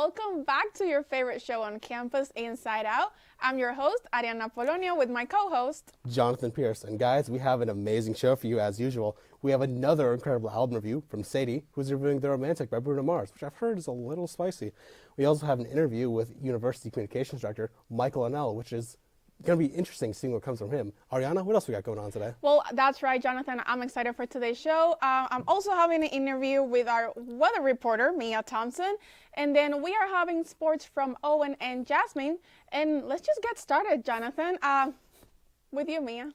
welcome back to your favorite show on campus, Inside Out. I'm your host, Ariana Polonio, with my co-host, Jonathan Pierce. And guys, we have an amazing show for you as usual. We have another incredible album review from Sadie, who's reviewing The Romantic by Bruno Mars, which I've heard is a little spicy. We also have an interview with University Communications Director Michael Linnell, which is going to be interesting seeing what comes from him. Ariana, what else we got going on today? Well, that's right, Jonathan. I'm excited for today's show. I'm also having an interview with our weather reporter, Thompson. And then we are having sports from Owen and Jasmin. And let's just get started, Jonathan. With you, Mia.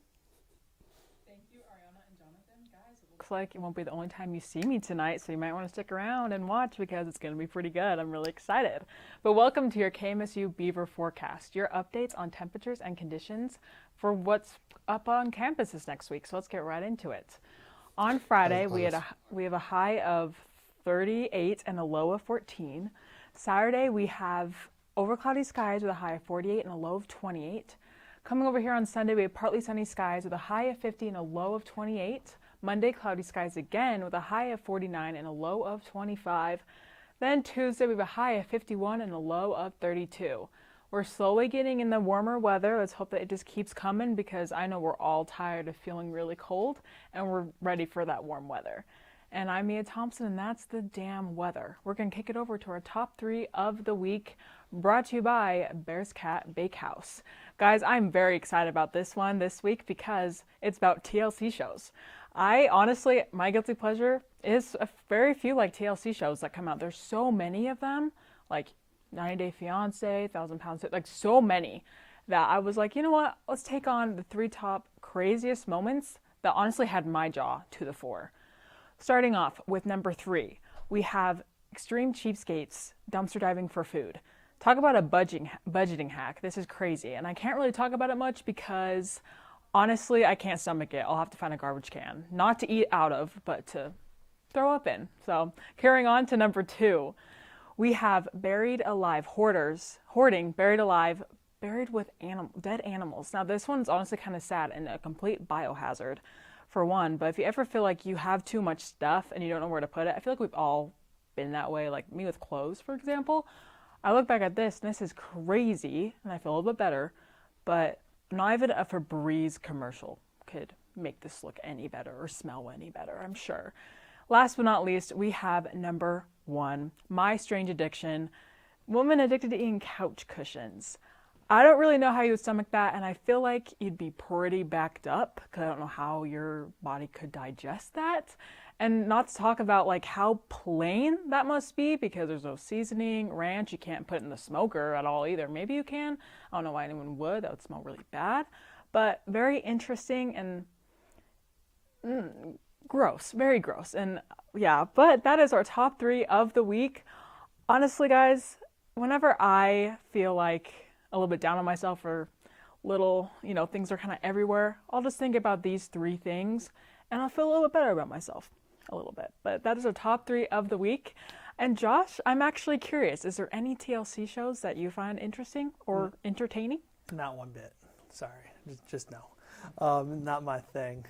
Looks like it won't be the only time you see me tonight, so you might want to stick around and watch because it's going to be pretty good. I'm really excited. But welcome to your KMSU Beaver forecast, your updates on temperatures and conditions for what's up on campus this next week. So let's get right into it. On Friday, we have a high of 38 and a low of 14. Saturday, we have over cloudy skies with a high of 48 and a low of 28. Coming over here on Sunday, we have partly sunny skies with a high of 50 and a low of 28. Monday, cloudy skies again with a high of 49 and a low of 25. Then Tuesday, we have a high of 51 and a low of 32. We're slowly getting in the warmer weather. Let's hope that it just keeps coming because I know we're all tired of feeling really cold and we're ready for that warm weather. And I'm Mia Thompson, and that's the damn weather. We're going to kick it over to our top 3 of the week, brought to you by Bears Cat Bakehouse. Guys, I'm very excited about this one this week because it's about TLC shows. I honestly, my guilty pleasure is a very few like TLC shows that come out. There's so many of them, like 90 Day Fiancé, 1,000 Pounds, like so many that I was like, you know what? Let's take on the 3 top craziest moments that honestly had my jaw to the floor. Starting off with number 3, we have Extreme Cheapskates dumpster diving for food. Talk about a budgeting hack. This is crazy, and I can't really talk about it much because honestly, I can't stomach it. I'll have to find a garbage can. Not to eat out of, but to throw up in. So, carrying on to number 2. We have buried alive hoarding buried alive, buried with dead animals. Now, this one's honestly kind of sad and a complete biohazard, for one. But if you ever feel like you have too much stuff and you don't know where to put it, I feel like we've all been that way. Like me with clothes, for example. I look back at this, and this is crazy, and I feel a little bit better, but not even a Febreze commercial could make this look any better or smell any better, I'm sure. Last but not least, we have number 1, my strange addiction, woman addicted to eating couch cushions. I don't really know how you would stomach that, and I feel like you'd be pretty backed up because I don't know how your body could digest that. And not to talk about like how plain that must be because there's no seasoning, ranch, you can't put it in the smoker at all either. Maybe you can. I don't know why anyone would. That would smell really bad. But very interesting and gross. Very gross. And yeah, but that is our top 3 of the week. Honestly, guys, whenever I feel like a little bit down on myself or little, things are kind of everywhere, I'll just think about these 3 things and I'll feel a little bit better about myself. A little bit. But that is our top 3 of the week. And Josh, I'm actually curious, is there any TLC shows that you find interesting or entertaining? Not one bit. Sorry. Just no. Not my thing.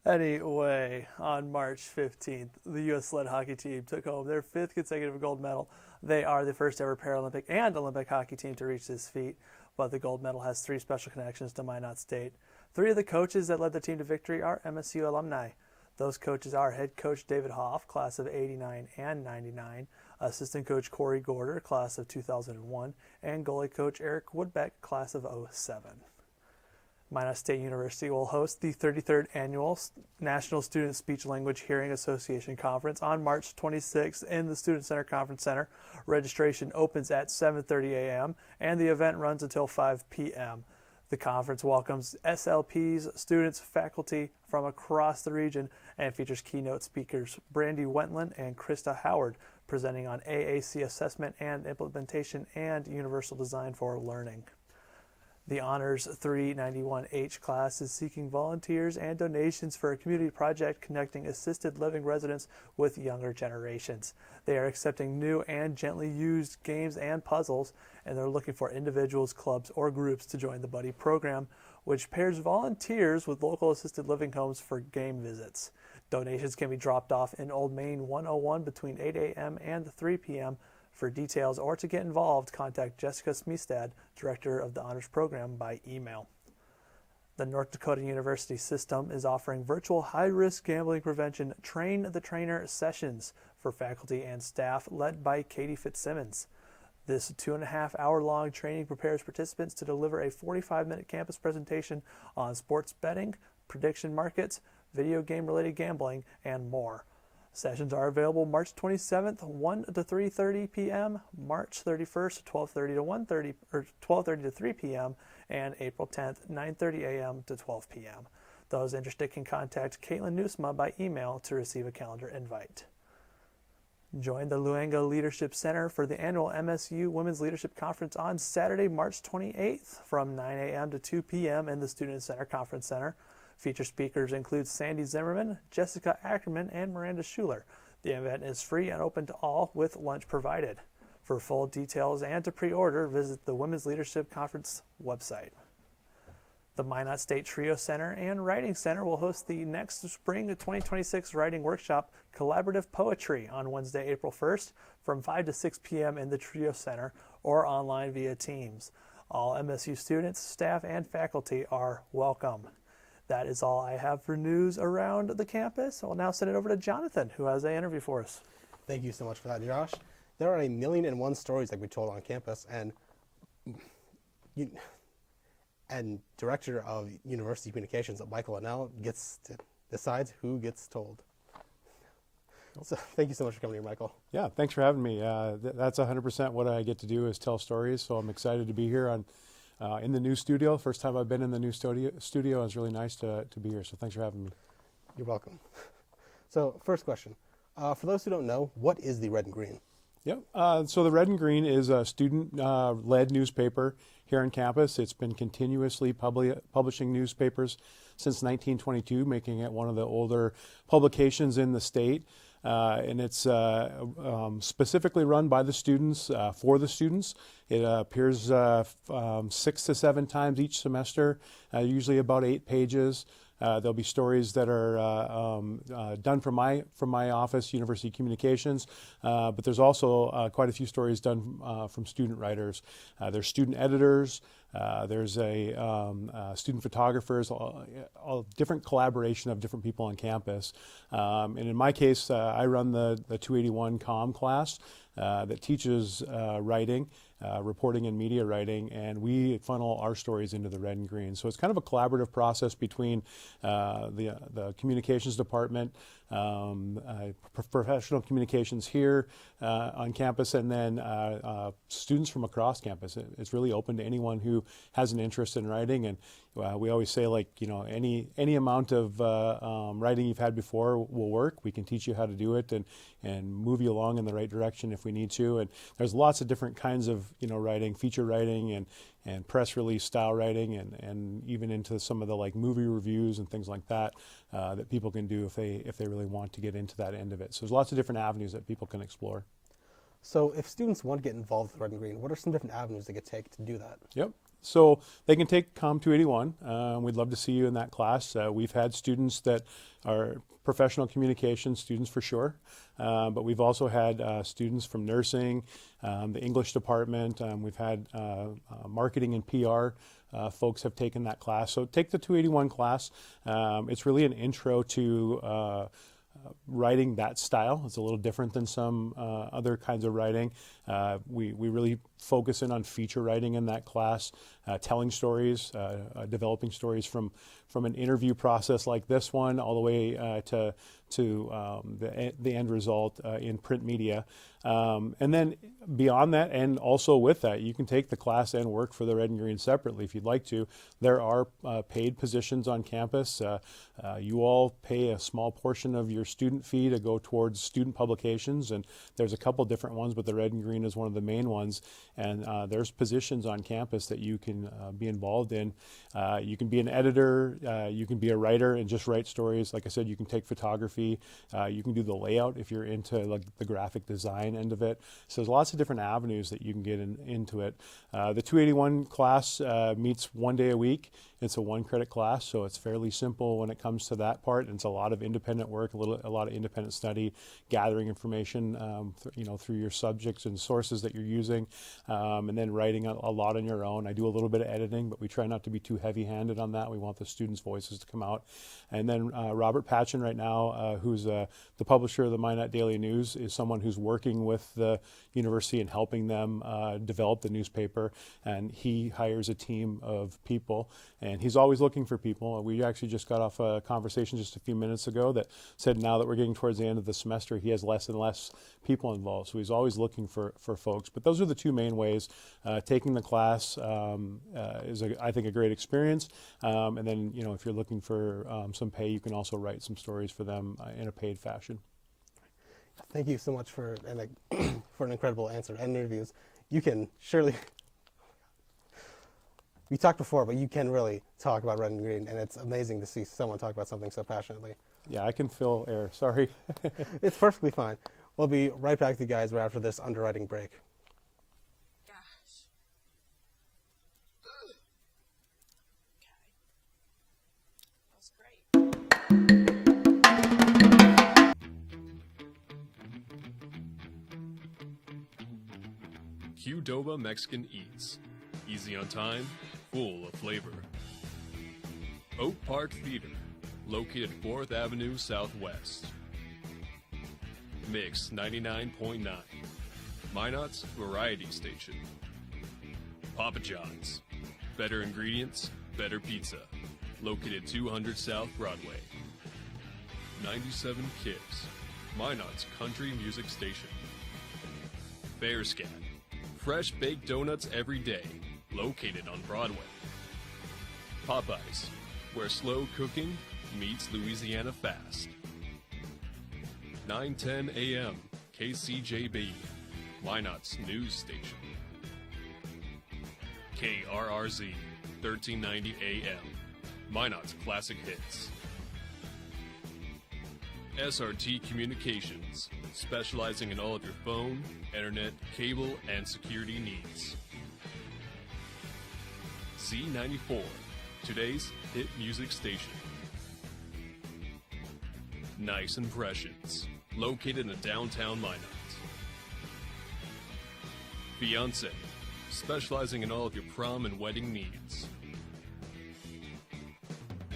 Anyway, on March 15th, the U.S. sled hockey team took home their 5th consecutive gold medal. They are the first ever Paralympic and Olympic hockey team to reach this feat, but the gold medal has 3 special connections to Minot State. 3 of the coaches that led the team to victory are MSU alumni. Those coaches are head coach David Hoff, class of 89 and 99, assistant coach Corey Gorder, class of 2001, and goalie coach Eric Woodbeck, class of 07. Minot State University will host the 33rd Annual National Student Speech Language Hearing Association Conference on March 26th in the Student Center Conference Center. Registration opens at 7:30 a.m. and the event runs until 5 p.m. The conference welcomes SLPs, students, faculty from across the region and features keynote speakers Brandy Wentland and Krista Howard presenting on AAC assessment and implementation and universal design for learning. The Honors 391H class is seeking volunteers and donations for a community project connecting assisted living residents with younger generations. They are accepting new and gently used games and puzzles, and they're looking for individuals, clubs, or groups to join the Buddy program, which pairs volunteers with local assisted living homes for game visits. Donations can be dropped off in Old Main 101 between 8 a.m. and 3 p.m. For details or to get involved, contact Jessica Smestad, Director of the Honors Program, by email. The North Dakota University System is offering virtual high-risk gambling prevention Train the Trainer sessions for faculty and staff led by Katie Fitzsimmons. This 2.5-hour-long training prepares participants to deliver a 45-minute campus presentation on sports betting, prediction markets, video game-related gambling, and more. Sessions are available March 27th, 1 to 3:30 p.m., March 31st, 12:30 to 1:30 or 12:30 to 3 p.m., and April 10th, 9:30 a.m. to 12 p.m. Those interested can contact Caitlin Newsma by email to receive a calendar invite. Join the Luanga Leadership Center for the annual MSU Women's Leadership Conference on Saturday, March 28th from 9 a.m. to 2 p.m. in the Student Center Conference Center. Featured speakers include Sandy Zimmerman, Jessica Ackerman, and Miranda Schuler. The event is free and open to all with lunch provided. For full details and to pre-order, visit the Women's Leadership Conference website. The Minot State Trio Center and Writing Center will host the next Spring 2026 Writing Workshop, Collaborative Poetry, on Wednesday, April 1st from 5 to 6 p.m. in the Trio Center or online via Teams. All MSU students, staff, and faculty are welcome. That is all I have for news around the campus. I'll now send it over to Jonathan, who has an interview for us. Thank you so much for that, Josh. There are 1,000,001 stories that we told on campus, and Director of University Communications, Michael Linnell, decides who gets told. So thank you so much for coming here, Michael. Yeah, thanks for having me. That's 100% what I get to do is tell stories, so I'm excited to be here in the new studio. First time I've been in the new studio. It's really nice to be here, so thanks for having me. You're welcome. So first question. For those who don't know, what is the Red and Green? Yep. So the Red and Green is a student-led newspaper here on campus. It's been continuously publishing newspapers since 1922, making it one of the older publications in the state. And it's specifically run by the students, for the students. It appears 6 to 7 times each semester, usually about 8 pages. There'll be stories that are done from my office, University Communications, but there's also quite a few stories done from student writers. There's student editors. There's student photographers, all different collaboration of different people on campus. And in my case, I run the 281 comm class that teaches writing, reporting and media writing, and we funnel our stories into the Red and Green. So it's kind of a collaborative process between the communications department, professional communications here on campus, and then students from across campus. It's really open to anyone who has an interest in writing, and we always say, like, any amount of writing you've had before will work. We can teach you how to do it and move you along in the right direction if we need to. And there's lots of different kinds of writing, feature writing, and press release style writing, and even into some of the like movie reviews and things like that that people can do if they really want to get into that end of it. So there's lots of different avenues that people can explore. So if students want to get involved with Red and Green, what are some different avenues they could take to do that? Yep. So they can take COM 281. We'd love to see you in that class. We've had students that are professional communication students for sure, but we've also had students from nursing, the English department. We've had marketing and PR folks have taken that class. So take the 281 class. It's really an intro to writing that style. It's a little different than some other kinds of writing. We really focus in on feature writing in that class, telling stories, developing stories from an interview process like this one all the way to the end result in print media. And then beyond that, and also with that, you can take the class and work for the Red and Green separately if you'd like to. There are paid positions on campus. You all pay a small portion of your student fee to go towards student publications, and there's a couple different ones, but the Red and Green is one of the main ones. And there's positions on campus that you can be involved in. You can be an editor, you can be a writer and just write stories. Like I said, you can take photography photography. You can do the layout if you're into like the graphic design end of it. So there's lots of different avenues that you can get into it. The 281 class meets 1 day a week. It's a 1-credit class, so it's fairly simple when it comes to that part. And it's a lot of independent work, a lot of independent study, gathering information, through your subjects and sources that you're using, and then writing a lot on your own. I do a little bit of editing, but we try not to be too heavy-handed on that. We want the students' voices to come out. And then Robert Patchen right now, who's the publisher of the Minot Daily News, is someone who's working with the university and helping them develop the newspaper. And he hires a team of people, and he's always looking for people. We actually just got off a conversation just a few minutes ago that said now that we're getting towards the end of the semester, he has less and less people involved. So he's always looking for folks. But those are the two main ways. Taking the class is, I think, a great experience. And then, if you're looking for some pay, you can also write some stories for them in a paid fashion. Thank you so much for an incredible answer and interviews. You can surely, we talked before, but you can really talk about red and green, and it's amazing to see someone talk about something so passionately. Yeah, I can fill air. Sorry. It's perfectly fine. We'll be right back to you guys right after this underwriting break. Qdoba Mexican Eats. Easy on time, full of flavor. Oak Park Theater, located 4th Avenue Southwest. Mix 99.9. Minot's Variety Station. Papa John's. Better ingredients, better pizza. Located 200 South Broadway. 97 Kids. Minot's Country Music Station. Bearscat. Fresh baked donuts every day, located on Broadway. Popeyes, where slow cooking meets Louisiana fast. 9:10 a.m. KCJB, Minot's news station. KRRZ, 1390 a.m. Minot's classic hits. SRT Communications, specializing in all of your phone, internet, cable, and security needs. Z94, today's hit music station. Nice Impressions, located in downtown Minot. Fiance, specializing in all of your prom and wedding needs.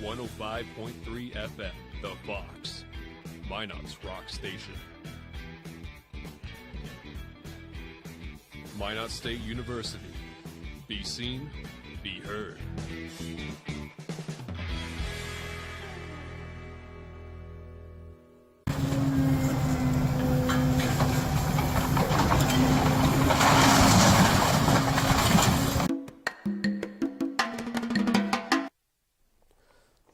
105.3 FM, The Fox, Minot's rock station. Minot State University. Be seen, be heard.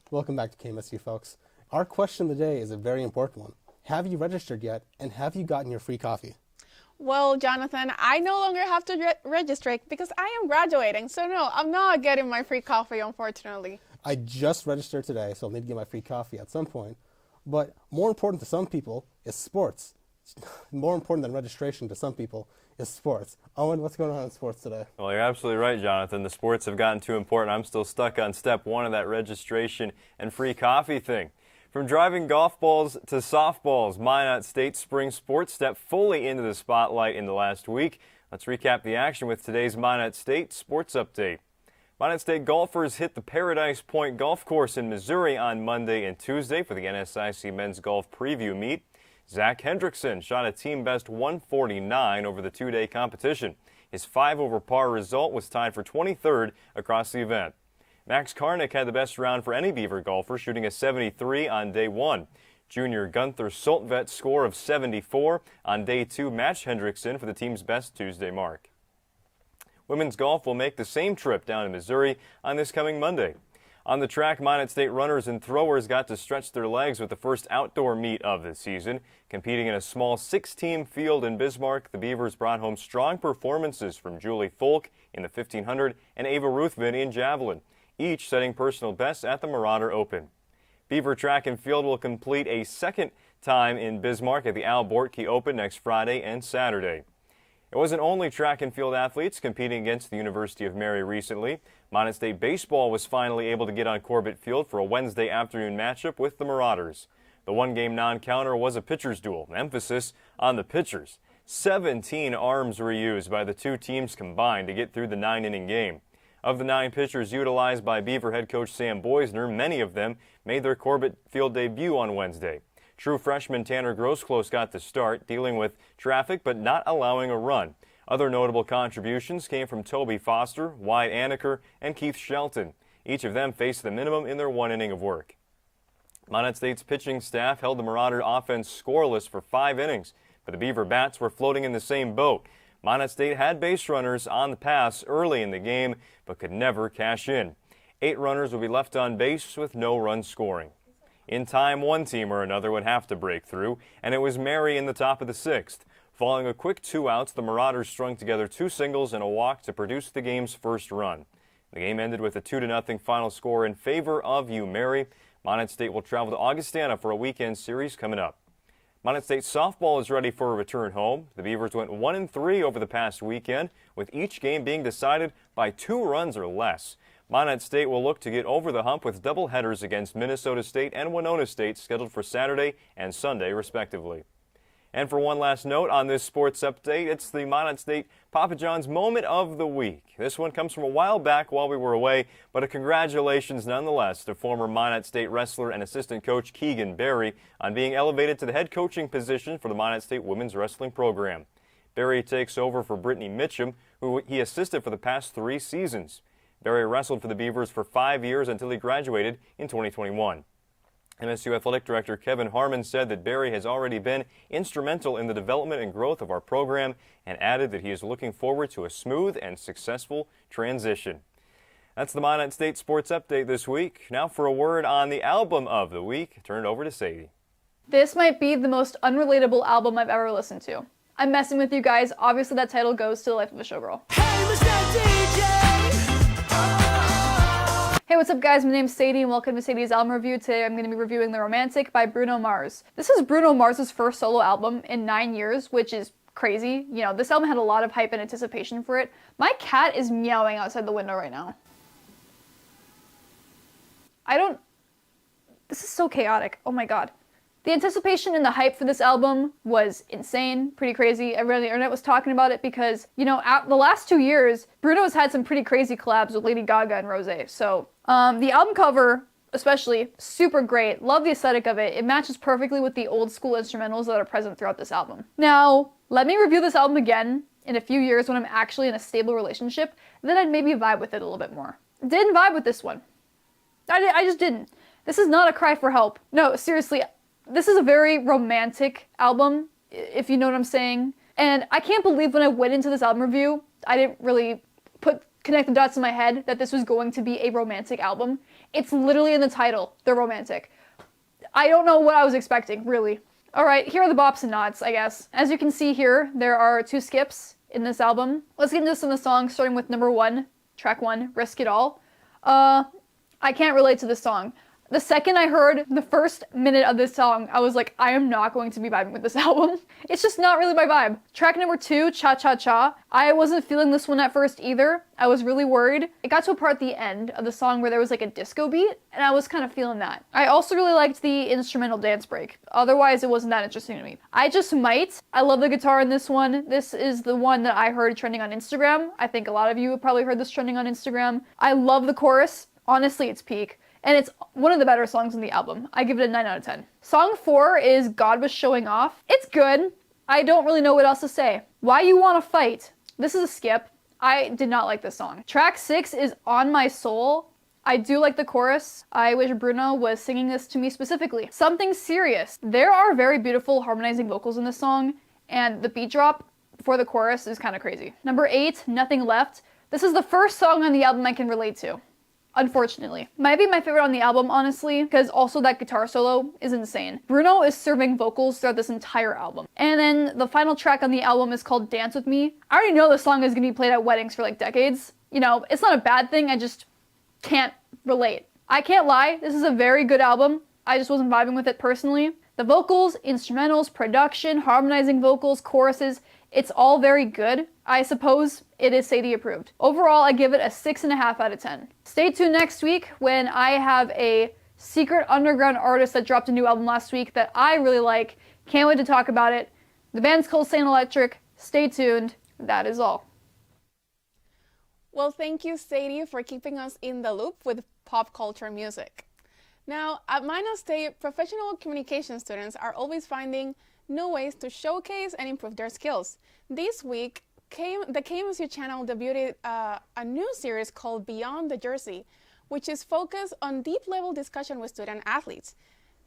Welcome back to KMSU, folks. Our question of the day is a very important one. Have you registered yet, and have you gotten your free coffee? Well, Jonathan, I no longer have to register because I am graduating. So no, I'm not getting my free coffee, unfortunately. I just registered today, so I'll need to get my free coffee at some point. But more important to some people is sports. More important than registration to some people is sports. Owen, what's going on in sports today? Well, you're absolutely right, Jonathan. The sports have gotten too important. I'm still stuck on step one of that registration and free coffee thing. From driving golf balls to softballs, Minot State spring sports stepped fully into the spotlight in the last week. Let's recap the action with today's Minot State Sports Update. Minot State golfers hit the Paradise Point Golf Course in Missouri on Monday and Tuesday for the NSIC Men's Golf Preview Meet. Zach Hendrickson shot a team-best 149 over the two-day competition. His 5-over par result was tied for 23rd across the event. Max Karnick had the best round for any Beaver golfer, shooting a 73 on day one. Junior Gunther Soltvet's score of 74 on day two matched Hendrickson for the team's best Tuesday mark. Women's golf will make the same trip down to Missouri on this coming Monday. On the track, Minot State runners and throwers got to stretch their legs with the first outdoor meet of the season. Competing in a small 6-team field in Bismarck, the Beavers brought home strong performances from Julie Folk in the 1500 and Ava Ruthven in javelin, each setting personal bests at the Marauder Open. Beaver Track and Field will complete a second time in Bismarck at the Al Bortke Open next Friday and Saturday. It wasn't only track and field athletes competing against the University of Mary recently. Minot State baseball was finally able to get on Corbett Field for a Wednesday afternoon matchup with the Marauders. The one-game non-counter was a pitcher's duel, emphasis on the pitchers. 17 arms were used by the two teams combined to get through the 9-inning game. Of the 9 pitchers utilized by Beaver head coach Sam Boisner, many of them made their Corbett Field debut on Wednesday. True freshman Tanner Grosclose got the start, dealing with traffic but not allowing a run. Other notable contributions came from Toby Foster, Wyatt Anaker, and Keith Shelton. Each of them faced the minimum in their 1 inning of work. Minot State's pitching staff held the Marauder offense scoreless for 5 innings, but the Beaver bats were floating in the same boat. Minot State had base runners on the pass early in the game, but could never cash in. 8 runners would be left on base with no run scoring. In time, one team or another would have to break through, and it was Mary in the top of the 6th. Following a quick 2 outs, the Marauders strung together 2 singles and a walk to produce the game's first run. The game ended with a 2-0 final score in favor of UMary. Minot State will travel to Augustana for a weekend series coming up. Minot State softball is ready for a return home. The Beavers went 1-3 over the past weekend, with each game being decided by 2 runs or less. Minot State will look to get over the hump with doubleheaders against Minnesota State and Winona State scheduled for Saturday and Sunday, respectively. And for one last note on this sports update, it's the Minot State Papa John's Moment of the Week. This one comes from a while back while we were away, but a congratulations nonetheless to former Minot State wrestler and assistant coach Keegan Berry on being elevated to the head coaching position for the Minot State women's wrestling program. Berry takes over for Brittany Mitchum, who he assisted for the past 3 seasons. Berry wrestled for the Beavers for 5 years until he graduated in 2021. MSU Athletic Director Kevin Harmon said that Berry has already been instrumental in the development and growth of our program and added that he is looking forward to a smooth and successful transition. That's the Minot State Sports Update this week. Now for a word on the album of the week, turn it over to Sadie. This might be the most unrelatable album I've ever listened to. I'm messing with you guys. Obviously that title goes to The Life of a Showgirl. Hey, Mr. DJ! Hey, what's up guys? My name's Sadie and welcome to Sadie's album review. Today I'm going to be reviewing The Romantic by Bruno Mars. This is Bruno Mars' first solo album in 9 years, which is crazy. You know, this album had a lot of hype and anticipation for it. My cat is meowing outside the window right now. This is so chaotic. Oh my god. The anticipation and the hype for this album was insane, pretty crazy. Everyone on the internet was talking about it because, you know, the last 2 years, Bruno's had some pretty crazy collabs with Lady Gaga and Rosé. So, the album cover, especially, super great. Love the aesthetic of it. It matches perfectly with the old school instrumentals that are present throughout this album. Now, let me review this album again in a few years when I'm actually in a stable relationship, then I'd maybe vibe with it a little bit more. Didn't vibe with this one. I just didn't. This is not a cry for help. No, seriously. This is a very romantic album, if you know what I'm saying. And I can't believe when I went into this album review, I didn't really connect the dots in my head that this was going to be a romantic album. It's literally in the title, The Romantic. I don't know what I was expecting, really. Alright, here are the bops and nods, I guess. As you can see here, there are 2 skips in this album. Let's get into some of the songs, starting with number 1, track 1, Risk It All. I can't relate to this song. The second I heard the first minute of this song, I was like, I am not going to be vibing with this album. It's just not really my vibe. Track number 2, Cha Cha Cha. I wasn't feeling this one at first either. I was really worried. It got to a part at the end of the song where there was like a disco beat, and I was kind of feeling that. I also really liked the instrumental dance break. Otherwise, it wasn't that interesting to me. I Just Might. I love the guitar in this one. This is the one that I heard trending on Instagram. I think a lot of you have probably heard this trending on Instagram. I love the chorus. Honestly, it's peak. And it's one of the better songs on the album. I give it a 9 out of 10. Song 4 is God Was Showing Off. It's good. I don't really know what else to say. Why You Wanna Fight. This is a skip. I did not like this song. Track 6 is On My Soul. I do like the chorus. I wish Bruno was singing this to me specifically. Something Serious. There are very beautiful harmonizing vocals in this song, and the beat drop for the chorus is kind of crazy. Number 8, Nothing Left. This is the first song on the album I can relate to. Unfortunately. Might be my favorite on the album, honestly, because also that guitar solo is insane. Bruno is serving vocals throughout this entire album. And then the final track on the album is called Dance With Me. I already know this song is going to be played at weddings for like decades. You know, it's not a bad thing, I just can't relate. I can't lie, this is a very good album. I just wasn't vibing with it personally. The vocals, instrumentals, production, harmonizing vocals, choruses, it's all very good. I suppose it is Sadie approved. Overall, I give it a 6.5 out of 10. Stay tuned next week when I have a secret underground artist that dropped a new album last week that I really like. Can't wait to talk about it. The band's called Saint Electric. Stay tuned. That is all. Well, thank you, Sadie, for keeping us in the loop with pop culture music. Now, at Minot State, professional communication students are always finding new ways to showcase and improve their skills. This week, the KMSU channel debuted a new series called Beyond the Jersey, which is focused on deep-level discussion with student athletes.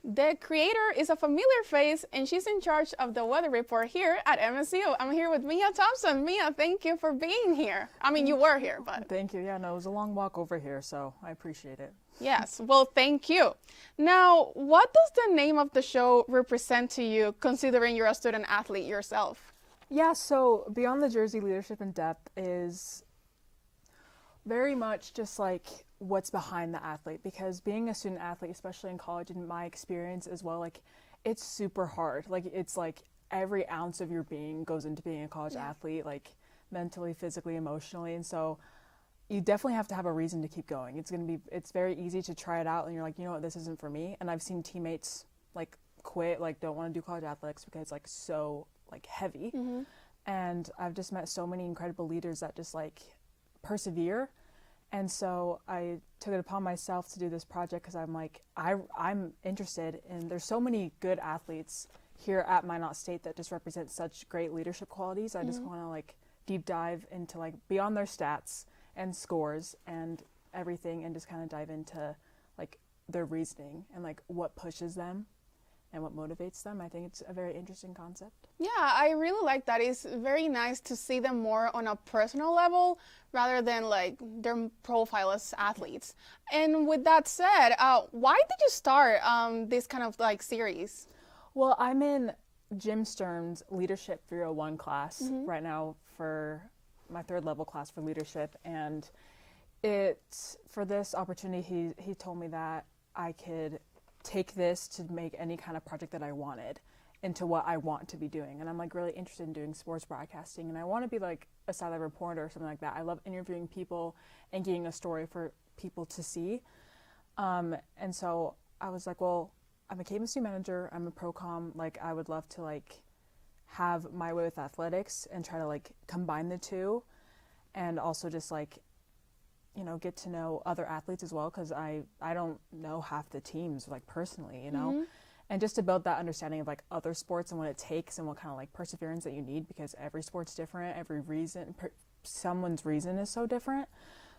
The creator is a familiar face, and she's in charge of the weather report here at MSU. I'm here with Mia Thompson. Mia, thank you for being here. I mean, you were here, but... Thank you. Yeah, no, it was a long walk over here, so I appreciate it. Yes, well, thank you. Now, what does the name of the show represent to you, considering you're a student athlete yourself? Yeah, so Beyond the Jersey Leadership in Depth is very much just like what's behind the athlete, because being a student athlete, especially in college, in my experience as well, like it's super hard. Like it's like every ounce of your being goes into being a college athlete, like mentally, physically, emotionally. And so you definitely have to have a reason to keep going. It's very easy to try it out and you're like, you know what, this isn't for me. And I've seen teammates like quit, like don't want to do college athletics because it's like so like heavy. Mm-hmm. And I've just met so many incredible leaders that just like persevere. And so I took it upon myself to do this project because I'm like, I'm interested in, there's so many good athletes here at Minot State that just represent such great leadership qualities. I just want to like deep dive into like beyond their stats and scores and everything, and just kind of dive into like their reasoning and like what pushes them and what motivates them. I think it's a very interesting concept. Yeah, I really like that. It's very nice to see them more on a personal level rather than like their profile as athletes. And with that said, why did you start this kind of like series? Well, I'm in Jim Stern's Leadership 301 class right now for my 3rd level class for leadership. And it's for this opportunity, he told me that I could take this to make any kind of project that I wanted into what I want to be doing. And I'm like really interested in doing sports broadcasting, and I want to be like a sideline reporter or something like that. I love interviewing people and getting a story for people to see. And so I was like, well, I'm a KMSU manager, I'm a pro-com, like I would love to like have my way with athletics and try to like combine the two, and also just like, you know, get to know other athletes as well, because I don't know half the teams like personally, you know, and just to build that understanding of like other sports and what it takes and what kind of like perseverance that you need, because every sport's different, every reason, someone's reason is so different.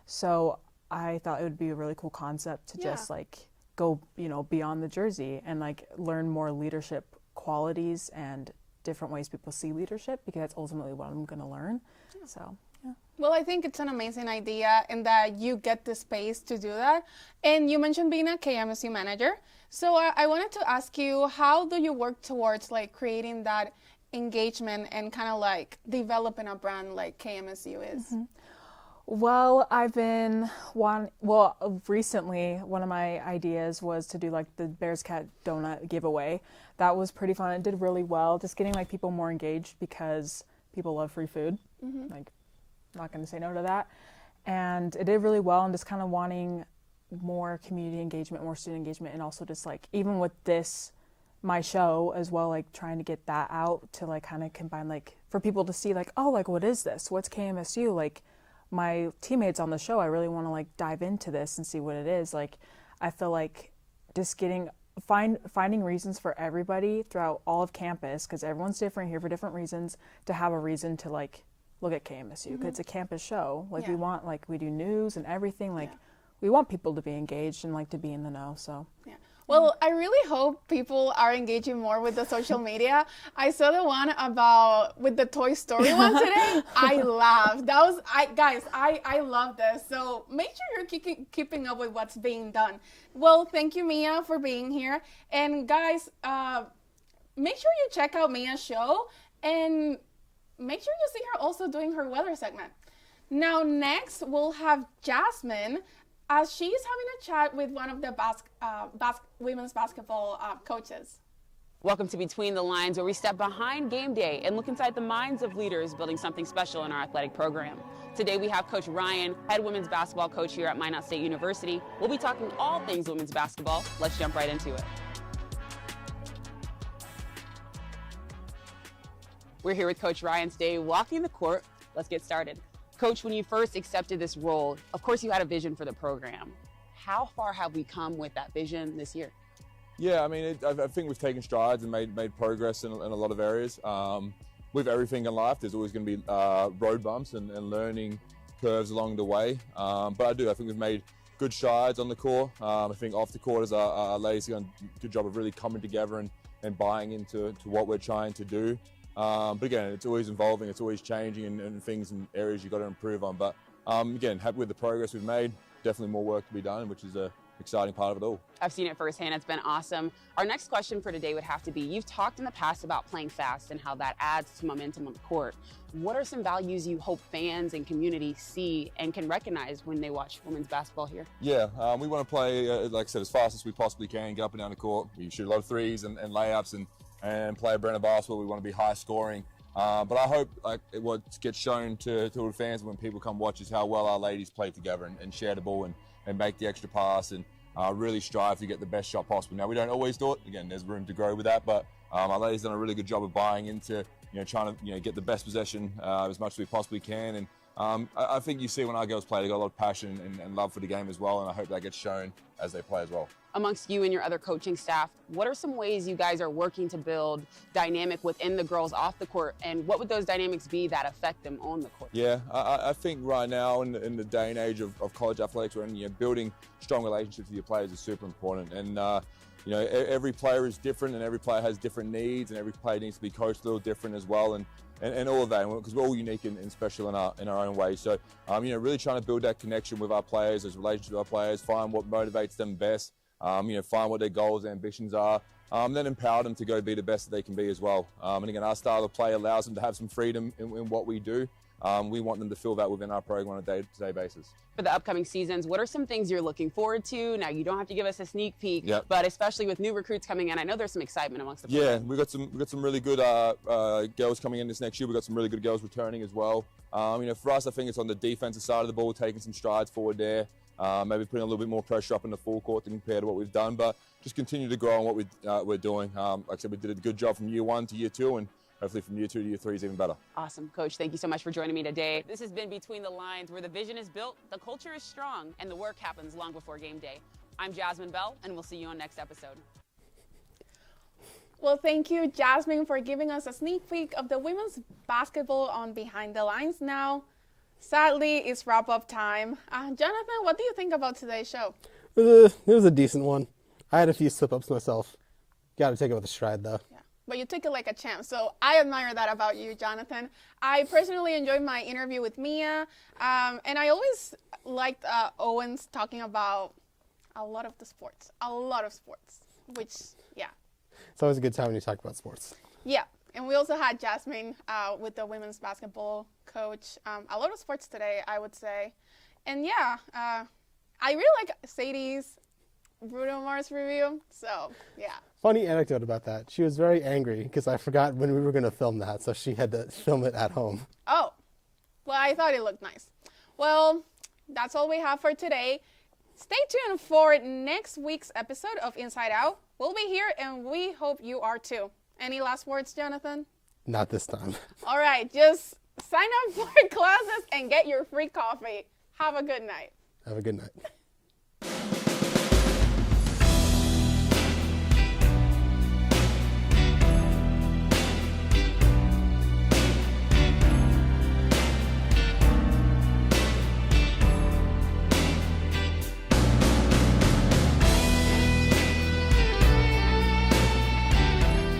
So I thought it would be a really cool concept to just like go, you know, beyond the jersey and like learn more leadership qualities and different ways people see leadership, because that's ultimately what I'm going to learn. So yeah. Well, I think it's an amazing idea in that you get the space to do that. And you mentioned being a KMSU manager. So I wanted to ask you, how do you work towards like creating that engagement and kind of like developing a brand like KMSU is? Well, recently one of my ideas was to do like the Bears Cat Donut giveaway. That was pretty fun. It did really well, just getting like people more engaged, because people love free food. Like, not going to say no to that. And it did really well, and just kind of wanting more community engagement, more student engagement, and also just like, even with this, my show as well, like trying to get that out to like kind of combine, like for people to see like, oh, like what is this? What's KMSU? Like my teammates on the show, I really want to like dive into this and see what it is. Like, I feel like just finding reasons for everybody throughout all of campus, because everyone's different here for different reasons, to have a reason to like look at KMSU, because it's a campus show. Like we want, like we do news and everything, like we want people to be engaged and like to be in the know. So Well, I really hope people are engaging more with the social media. I saw the one with the Toy Story one today. I laughed. I love this. So make sure you're keeping up with what's being done. Well, thank you, Mia, for being here. And guys, make sure you check out Mia's show, and make sure you see her also doing her weather segment. Now, next, we'll have Jasmin. She's having a chat with one of the women's basketball coaches. Welcome to Between the Lines, where we step behind game day and look inside the minds of leaders building something special in our athletic program. Today we have Coach Ryan, head women's basketball coach here at Minot State University. We'll be talking all things women's basketball. Let's jump right into it. We're here with Coach Ryan today, walking the court. Let's get started. Coach, when you first accepted this role, of course you had a vision for the program. How far have we come with that vision this year? Yeah, I mean, I think we've taken strides and made progress in a lot of areas. With everything in life, there's always going to be road bumps and learning curves along the way. But I think we've made good strides on the court. I think off the court, as our ladies have done a good job of really coming together and buying into what we're trying to do. But again, it's always evolving, it's always changing, and things and areas you've got to improve on. But again, happy with the progress we've made. Definitely more work to be done, which is a exciting part of it all. I've seen it firsthand. It's been awesome. Our next question for today would have to be, you've talked in the past about playing fast and how that adds to momentum on the court. What are some values you hope fans and community see and can recognize when they watch women's basketball here? Yeah, we want to play, like I said, as fast as we possibly can, get up and down the court. We shoot a lot of threes and layups and play a brand of basketball. We want to be high scoring. But I hope what gets shown to the fans when people come watch is how well our ladies play together and share the ball and make the extra pass and really strive to get the best shot possible. Now, we don't always do it. Again, there's room to grow with that, but our ladies done a really good job of buying into, trying to, get the best possession as much as we possibly can. And I think you see when our girls play, they got a lot of passion and love for the game as well, and I hope that gets shown as they play as well. Amongst you and your other coaching staff, what are some ways you guys are working to build dynamic within the girls off the court, and what would those dynamics be that affect them on the court? Yeah, I think right now in the day and age of college athletics, when building strong relationships with your players is super important. And every player is different, and every player has different needs, and every player needs to be coached a little different as well, and all of that, because we're all unique and special in our own way. So, really trying to build that connection with our players, those relationships with our players, find what motivates them best, find what their goals and ambitions are, then empower them to go be the best that they can be as well. And again, our style of play allows them to have some freedom in what we do. We want them to feel that within our program on a day-to-day basis. For the upcoming seasons, what are some things you're looking forward to? Now, you don't have to give us a sneak peek, Yep. but especially with new recruits coming in, I know there's some excitement amongst the Yeah, program. we've got some really good girls coming in this next year. We've got some really good girls returning as well. For us, I think it's on the defensive side of the ball, taking some strides forward there. Maybe putting a little bit more pressure up in the full court compared to what we've done, but just continue to grow on what we're doing. Like I said, we did a good job from year 1 to year 2, and hopefully from year 2 to year 3 is even better. Awesome. Coach, thank you so much for joining me today. This has been Between the Lines, where the vision is built, the culture is strong, and the work happens long before game day. I'm Jasmin Bell, and we'll see you on next episode. Well, thank you, Jasmine, for giving us a sneak peek of the women's basketball on Behind the Lines. Now, sadly, it's wrap-up time. Jonathan, what do you think about today's show? It was a decent one. I had a few slip-ups myself. Got to take it with a stride, though. Yeah, but you took it like a champ, so I admire that about you, Jonathan. I personally enjoyed my interview with Mia, and I always liked Owens talking about a lot of sports, which, yeah. It's always a good time when you talk about sports. Yeah, and we also had Jasmine with the women's basketball coach. A lot of sports today, I would say. And yeah, I really like Sadie's Bruno Mars review, so yeah. Funny anecdote about that. She was very angry because I forgot when we were going to film that, so she had to film it at home. Oh, well, I thought it looked nice. Well, that's all we have for today. Stay tuned for next week's episode of Inside Out. We'll be here, and we hope you are too. Any last words, Jonathan? Not this time. All right, just sign up for classes and get your free coffee. Have a good night. Have a good night.